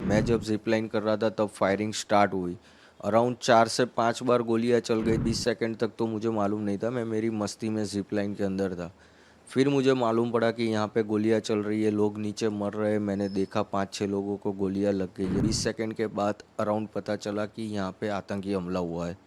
मैं जब zip line कर रहा था तब फायरिंग स्टार्ट हुई। अराउंड 4 से 5 बार गोलियां चल गई। 20 सेकंड तक तो मुझे मालूम नहीं था, मैं मेरी मस्ती में जिप लाइन के अंदर था। फिर मुझे मालूम पड़ा कि यहाँ पे गोलियां चल रही है, लोग नीचे मर रहे हैं। मैंने देखा 5-6 लोगों को गोलियां लग गई है। 20 सेकंड के बाद अराउंड पता चला कि यहाँ पे आतंकी हमला हुआ है।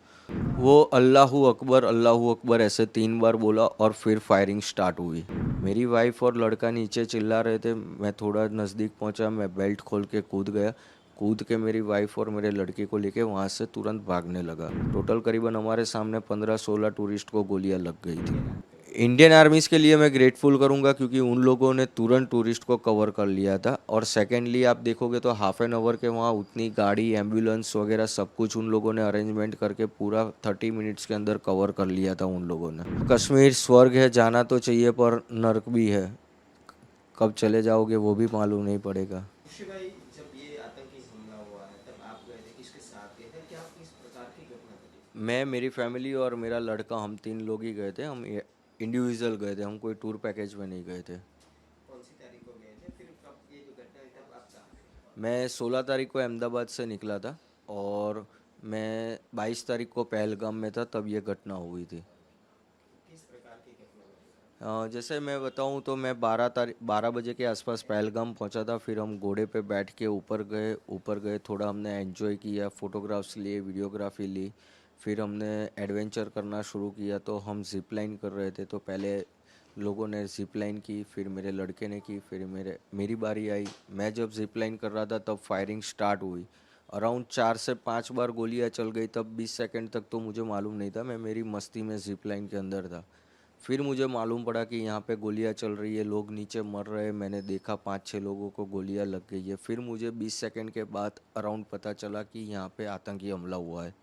वो अल्लाहू अकबर ऐसे 3 बार बोला और फिर फायरिंग स्टार्ट हुई। मेरी वाइफ और लड़का नीचे चिल्ला रहे थे। मैं थोड़ा नज़दीक पहुंचा, मैं बेल्ट खोल के कूद गया। कूद के मेरी वाइफ और मेरे लड़के को लेके वहां से तुरंत भागने लगा। टोटल करीबन हमारे सामने 15-16 टूरिस्ट को गोलियां लग गई थी। इंडियन आर्मीज़ के लिए मैं ग्रेटफुल करूंगा क्योंकि उन लोगों ने तुरंत टूरिस्ट को कवर कर लिया था। और सेकेंडली आप देखोगे तो हाफ एन आवर के वहाँ उतनी गाड़ी, एम्बुलेंस वगैरह सब कुछ उन लोगों ने अरेंजमेंट करके पूरा 30 मिनट्स के अंदर कवर कर लिया था उन लोगों ने। कश्मीर स्वर्ग है, जाना तो चाहिए पर नर्क भी है। कब चले जाओगे वो भी मालूम नहीं पड़ेगा। ऋषि भाई, जब ये आतंकी हमला हुआ है तब आप गए थे, किसके साथ गए थे, क्या किस प्रकार की घटना घटी? मैं, मेरी फैमिली और मेरा लड़का, हम 3 लोग ही गए थे। हम इंडिविजुअल गए थे, हम कोई टूर पैकेज में नहीं गए थे। कौन सी तारीख को गए थे, फिर कब ये जो घटना हुई तब आप कहाँ थे? मैं 16 तारीख को अहमदाबाद से निकला था और मैं 22 तारीख को पहलगाम में था, तब ये घटना हुई थी। किस प्रकार की घटना घटी? जैसे मैं बताऊं तो मैं 12 बजे के आसपास पहलगाम पहुंचा था। फिर हम घोड़े पे बैठ के ऊपर गए, थोड़ा हमने एंजॉय किया, फोटोग्राफ्स लिए, वीडियोग्राफी ली। फिर हमने एडवेंचर करना शुरू किया। तो हम जिप लाइन कर रहे थे, तो पहले लोगों ने जिप लाइन की, फिर मेरे लड़के ने की, फिर मेरी बारी आई। मैं जब जिप लाइन कर रहा था तब फायरिंग स्टार्ट हुई। अराउंड 4 से 5 बार गोलियां चल गई। तब 20 सेकंड तक तो मुझे मालूम नहीं था, मैं मेरी मस्ती में जिप लाइन के अंदर था। फिर मुझे मालूम पड़ा कि यहाँ पे गोलियां चल रही है, लोग नीचे मर रहे हैं। मैंने देखा 5-6 लोगों को गोलियां लग गई है। फिर मुझे 20 सेकंड के बाद अराउंड पता चला कि यहाँ पे आतंकी हमला हुआ है।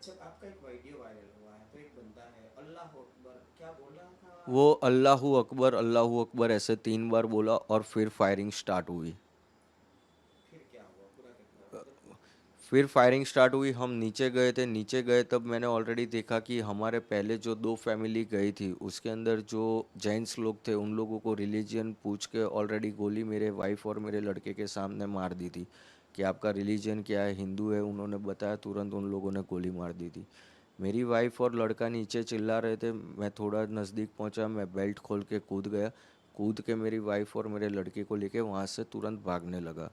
जब आपका एक वीडियो वायरल हुआ है तो एक बंदा है अल्लाह अकबर क्या बोल रहा था? वो अल्लाहू अकबर ऐसे 3 बार बोला और फिर फायरिंग स्टार्ट हुई। फिर क्या हुआ, पूरा घटना मतलब? फिर फायरिंग स्टार्ट हुई, हम नीचे गए थे। नीचे गए तब मैंने ऑलरेडी देखा कि हमारे पहले जो 2 फैमिली गई थी उसके अंदर जो जेंट्स लोग थे उन लोगों को रिलीजन पूछ के ऑलरेडी गोली मेरे वाइफ और मेरे लड़के के सामने मार दी थी कि आपका रिलीजन क्या है, हिंदू है। उन्होंने बताया, तुरंत उन लोगों ने गोली मार दी थी। मेरी वाइफ और लड़का नीचे चिल्ला रहे थे। मैं थोड़ा नज़दीक पहुंचा, मैं बेल्ट खोल के कूद गया। कूद के मेरी वाइफ और मेरे लड़के को लेके वहाँ से तुरंत भागने लगा।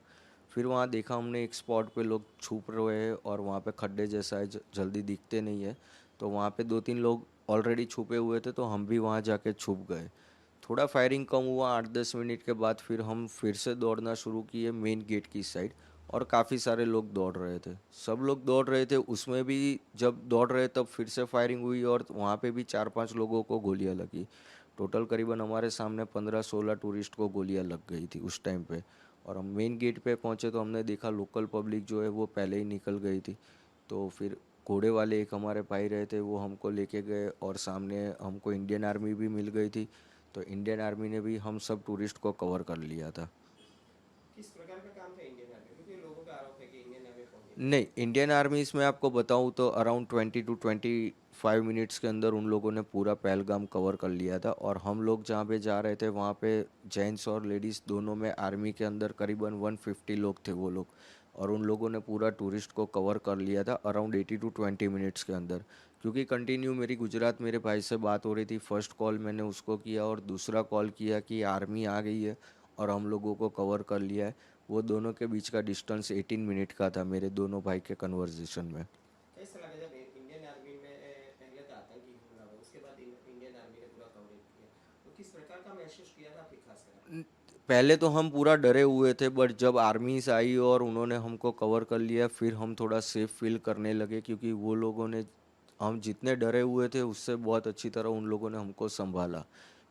फिर वहाँ देखा हमने एक स्पॉट पे लोग छुप रहे हैं और वहाँ पे खड्डे जैसा है, जल्दी दिखते नहीं है। तो वहाँ पे 2-3 लोग ऑलरेडी छुपे हुए थे, तो हम भी वहाँ जाके छुप गए। थोड़ा फायरिंग कम हुआ। 8-10 मिनट के बाद फिर हम फिर से दौड़ना शुरू किए मेन गेट की साइड। और काफ़ी सारे लोग दौड़ रहे थे, सब लोग दौड़ रहे थे। उसमें भी जब दौड़ रहे तब फिर से फायरिंग हुई और वहाँ पे भी 4-5 लोगों को गोलियां लगी। टोटल करीबन हमारे सामने 15-16 टूरिस्ट को गोलियां लग गई थी उस टाइम पे। और हम मेन गेट पे पहुँचे तो हमने देखा लोकल पब्लिक जो है वो पहले ही निकल गई थी। तो फिर घोड़े वाले एक हमारे भाई रहे थे, वो हमको लेके गए और सामने हमको इंडियन आर्मी भी मिल गई थी। तो इंडियन आर्मी ने भी हम सब टूरिस्ट को कवर कर लिया था। किस प्रकार का काम था इंडियन आर्मी, क्योंकि लोगों का आरोप है कि इंडियन आर्मी पहुंची थी नहीं, तो? इंडियन आर्मी इसमें आपको बताऊं तो अराउंड 20 to 25 मिनट्स के अंदर उन लोगों ने पूरा पहलगाम कवर कर लिया था। और हम लोग जहाँ पे जा रहे थे वहाँ पे जेंट्स और लेडीज़ दोनों में आर्मी के अंदर करीबन 150 लोग थे वो लोग। और उन लोगों ने पूरा टूरिस्ट को कवर कर लिया था अराउंड 80 to 20 मिनट्स के अंदर। क्योंकि कंटिन्यू मेरी गुजरात मेरे भाई से बात हो रही थी। फर्स्ट कॉल मैंने उसको किया और दूसरा कॉल किया कि आर्मी आ गई है और हम लोगों को कवर कर लिया है। वो दोनों के बीच का डिस्टेंस 18 मिनट का था मेरे दोनों भाई के कन्वर्जेशन में। कैसा लगा जब इंडियन आर्मी में पहले तो आतंकी हमला हुआ, उसके बाद इंडियन आर्मी ने पूरा कवरेज किया, तो किस प्रकार का महसूस किया था फिर खासकर आपने? पहले तो हम पूरा डरे हुए थे, बट जब आर्मीज आई और उन्होंने हमको कवर कर लिया फिर हम थोड़ा सेफ फील करने लगे। क्योंकि वो लोगों ने, हम जितने डरे हुए थे उससे बहुत अच्छी तरह उन लोगों ने हमको संभाला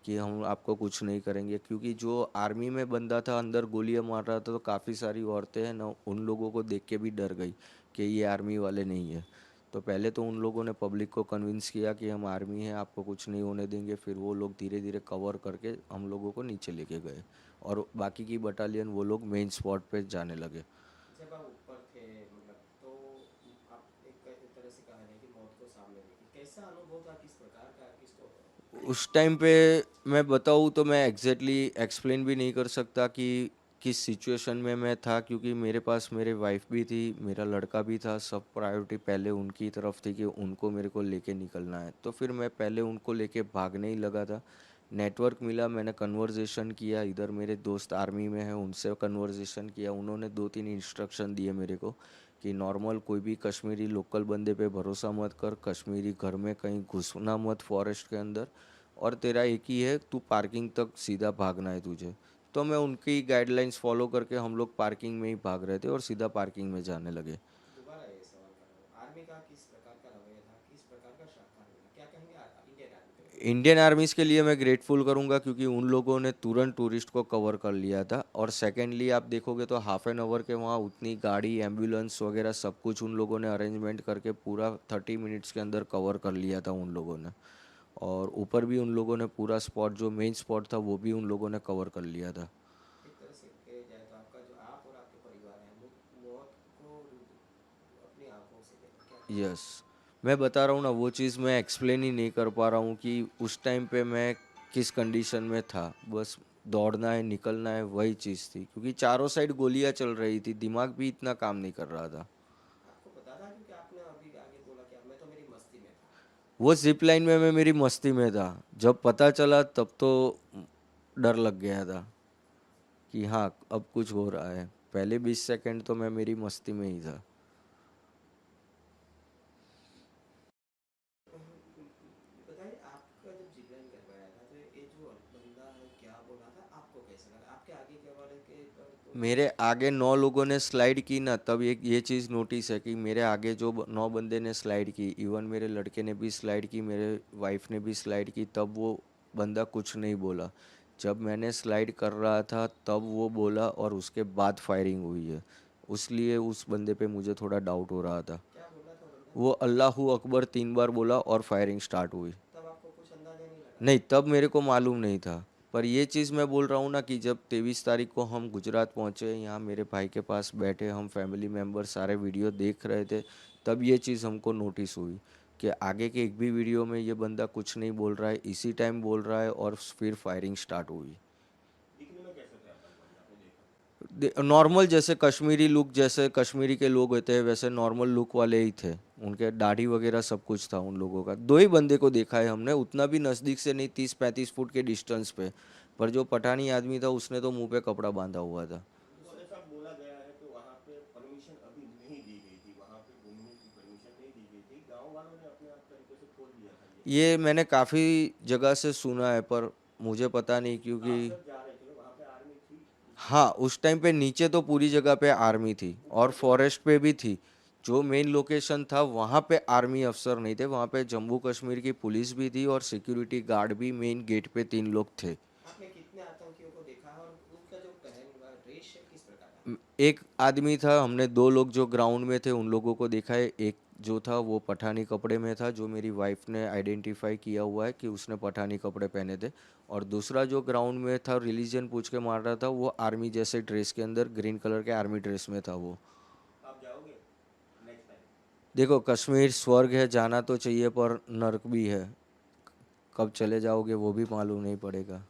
कि हम आपको कुछ नहीं करेंगे। क्योंकि जो आर्मी में बंदा था अंदर गोलियां मार रहा था, तो काफ़ी सारी औरतें हैं ना, उन लोगों को देख के भी डर गई कि ये आर्मी वाले नहीं है। तो पहले तो उन लोगों ने पब्लिक को कन्विंस किया कि हम आर्मी हैं, आपको कुछ नहीं होने देंगे। फिर वो लोग धीरे धीरे कवर करके हम लोगों को नीचे लेके गए और बाकी की बटालियन वो लोग मेन स्पॉट पे जाने लगे। जब आप ऊपर थे मतलब, तो आप एक तरह से कहा जाए कि मौत को सामने देखी, कैसा अनुभव था, किस प्रकार का, किसको? उस टाइम पे मैं बताऊँ तो मैं एग्जैक्टली एक्सप्लेन भी नहीं कर सकता कि किस सिचुएशन में मैं था, क्योंकि मेरे पास मेरे वाइफ भी थी, मेरा लड़का भी था, सब प्रायोरिटी पहले उनकी तरफ थी कि उनको मेरे को लेके निकलना है। तो फिर मैं पहले उनको लेके भागने ही लगा था। नेटवर्क मिला, मैंने कन्वर्जेशन किया, इधर मेरे दोस्त आर्मी में हैं उनसे कन्वर्जेशन किया, उन्होंने 2-3 इंस्ट्रक्शन दिए मेरे को कि नॉर्मल कोई भी कश्मीरी लोकल बंदे पे भरोसा मत कर, कश्मीरी घर में कहीं घुसना मत फॉरेस्ट के अंदर, और तेरा एक ही है, तू पार्किंग तक सीधा भागना है तुझे। तो मैं उनकी गाइडलाइंस फॉलो करके हम लोग पार्किंग में ही भाग रहे थे और सीधा पार्किंग में जाने लगे। दोबारा ये सवाल कर रहा हूँ, आर्मी का किस प्रकार का रवैया था, किस प्रकार का सहकार मिला, क्या कहेंगे इंडियन आर्मी के बारे इंडियन आर्मीज के लिए मैं ग्रेटफुल करूंगा, क्योंकि उन लोगों ने तुरंत टूरिस्ट को कवर कर लिया था। और सेकेंडली आप देखोगे तो हाफ एन आवर के वहाँ उतनी गाड़ी एम्बुलेंस वगैरह सब कुछ उन लोगों ने अरेंजमेंट करके पूरा 30 मिनट्स के अंदर कवर कर लिया था उन लोगों ने। और ऊपर भी उन लोगों ने पूरा स्पॉट जो मेन स्पॉट था वो भी उन लोगों ने कवर कर लिया था। में? एक तरह से कहा जाए तो आपका जो आप और आपके परिवार है मौत को अपनी आंखों से देखा, क्या कहेंगे? यस, मैं बता रहा हूँ ना, वो चीज़ मैं एक्सप्लेन ही नहीं कर पा रहा हूँ कि उस टाइम पे मैं किस कंडीशन में था। बस दौड़ना है, निकलना है, वही चीज़ थी, क्योंकि चारों साइड गोलियां चल रही थी, दिमाग भी इतना काम नहीं कर रहा था। आपको पता था, क्योंकि आपने अभी आगे बोला कि मैं तो मेरी मस्ती में था। वो जिप लाइन में मैं मेरी मस्ती में था, जब पता चला तब तो डर लग गया था कि हाँ अब कुछ हो रहा है। पहले 20 सेकंड तो मैं मेरी मस्ती में ही था। बताइए, आपका जब जिब्रान करवाया था तो ये जो बंदा है क्या बोला था, आपको कैसा लगा? आपके आगे के वाले के पर तो मेरे आगे 9 लोगों ने स्लाइड की ना, तब एक ये चीज़ नोटिस है कि मेरे आगे जो 9 बंदे ने स्लाइड की, इवन मेरे लड़के ने भी स्लाइड की, मेरे वाइफ ने भी स्लाइड की, तब वो बंदा कुछ नहीं बोला। जब मैंने स्लाइड कर रहा था तब वो बोला, और उसके बाद फायरिंग हुई है। उसलिए उस बंदे पे मुझे थोड़ा डाउट हो रहा था। क्या बोला था बंदा? वो अल्लाहू अकबर 3 बार बोला और फायरिंग स्टार्ट हुई। तब आपको कुछ अंदाजा नहीं लगा? नहीं, तब मेरे को मालूम नहीं था। पर ये चीज़ मैं बोल रहा हूँ ना कि जब 23 तारीख को हम गुजरात पहुँचे, यहाँ मेरे भाई के पास बैठे हम फैमिली मेम्बर सारे वीडियो देख रहे थे, तब ये चीज़ हमको नोटिस हुई कि आगे के एक भी वीडियो में ये बंदा कुछ नहीं बोल रहा है, इसी टाइम बोल रहा है, और फिर फायरिंग स्टार्ट हुई। दिखने में कैसे थे अपन बंदा, आपने देखा? नॉर्मल जैसे कश्मीरी लुक, जैसे कश्मीरी के लोग होते हैं वैसे नॉर्मल लुक वाले ही थे। उनके दाढ़ी वगैरह सब कुछ था उन लोगों का। दो ही बंदे को देखा है हमने, उतना भी नज़दीक से नहीं, 30-35 फुट के डिस्टेंस पे। पर जो पठानी आदमी था उसने तो मुंह पे कपड़ा बांधा हुआ था। वो ऐसा बोला गया है कि वहाँ पे परमिशन अभी नहीं दी गई थी, वहाँ पे घूमने की परमिशन नहीं दी गई थी, गांव वालों ने अपने आप तरीके से खोल दिया था ये। ये मैंने काफ़ी जगह से सुना है, पर मुझे पता नहीं, क्योंकि आप जब जा रहे थे वहाँ पे आर्मी थी उस हाँ, टाइम? उस टाइम पे नीचे तो पूरी जगह पे आर्मी थी और ऊपर जब फॉरेस्ट पे भी थी। जो मेन लोकेशन था वहाँ पे आर्मी अफसर नहीं थे, वहाँ पे जम्मू कश्मीर की पुलिस भी थी और सिक्योरिटी गार्ड भी मेन गेट पे 3 लोग थे। आपने कितने आतंकियों को देखा, और उनका जो पहन हुआ ड्रेस है किस प्रकार का म- एक आदमी था, हमने 2 लोग जो ग्राउंड में थे उन लोगों को देखा है। एक जो था वो पठानी कपड़े में था, जो मेरी वाइफ ने आइडेंटिफाई किया हुआ है कि उसने पठानी कपड़े पहने थे। और दूसरा जो ग्राउंड में था, रिलीजन पूछ के मार रहा था, वो आर्मी जैसे ड्रेस के अंदर ग्रीन कलर के आर्मी ड्रेस में था वो। था? आप जाओगे नेक्स्ट टाइम? देखो, कश्मीर स्वर्ग है, जाना तो चाहिए, पर नर्क भी है। कब चले जाओगे वो भी मालूम नहीं पड़ेगा।